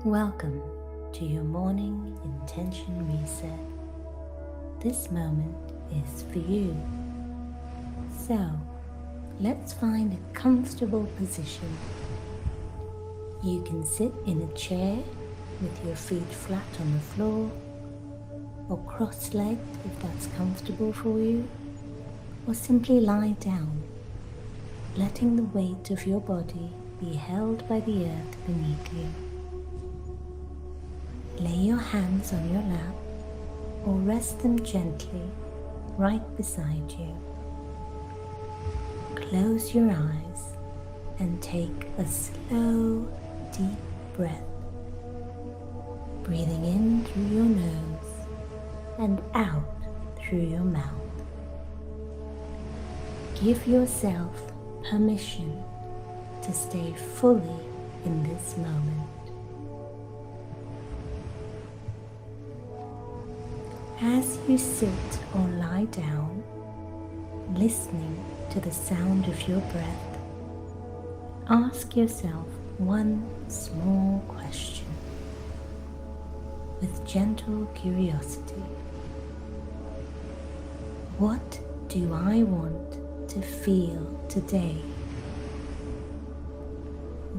Welcome to your morning intention reset. This moment is for you. So, let's find a comfortable position. You can sit in a chair with your feet flat on the floor, or cross-legged if that's comfortable for you, or simply lie down, letting the weight of your body be held by the earth beneath you. Lay your hands on your lap or rest them gently right beside you. Close your eyes and take a slow, deep breath, breathing in through your nose and out through your mouth. Give yourself permission to stay fully in this moment. As you sit or lie down, listening to the sound of your breath, ask yourself one small question with gentle curiosity. What do I want to feel today?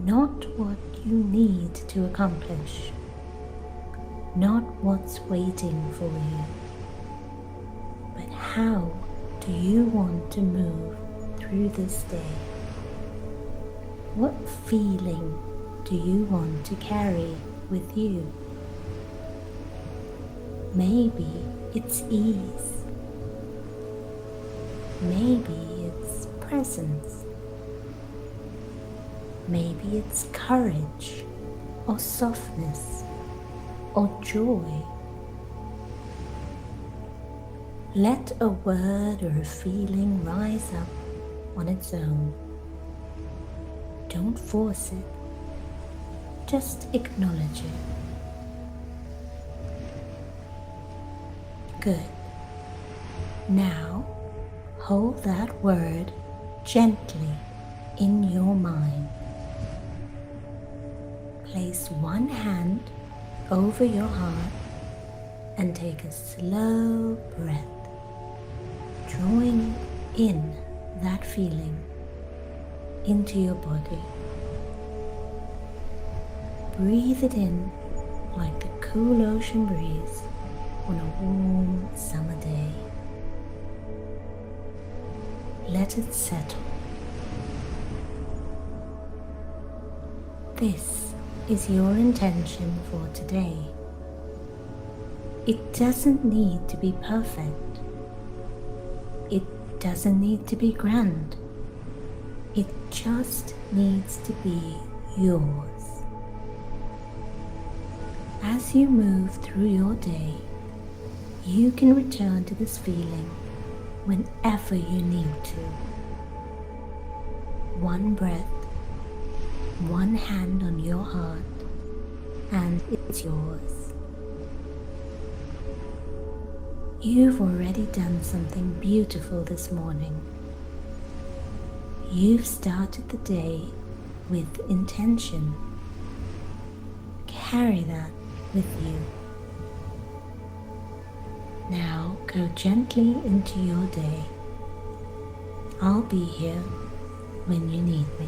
Not what you need to accomplish, not what's waiting for you, but how do you want to move through this day? What feeling do you want to carry with you? Maybe it's ease. Maybe it's presence. Maybe it's courage or softness or joy. Let a word or a feeling rise up on its own. Don't force it, just acknowledge it. Good. Now, hold that word gently in your mind. Place one hand over your heart and take a slow breath, drawing in that feeling into your body. Breathe it in like the cool ocean breeze on a warm summer day. Let it settle. This is your intention for today. It doesn't need to be perfect. It doesn't need to be grand. It just needs to be yours. As you move through your day, you can return to this feeling whenever you need to. One breath, one hand on your heart, and it's yours. You've already done something beautiful this morning. You've started the day with intention. Carry that with you. Now go gently into your day. I'll be here when you need me.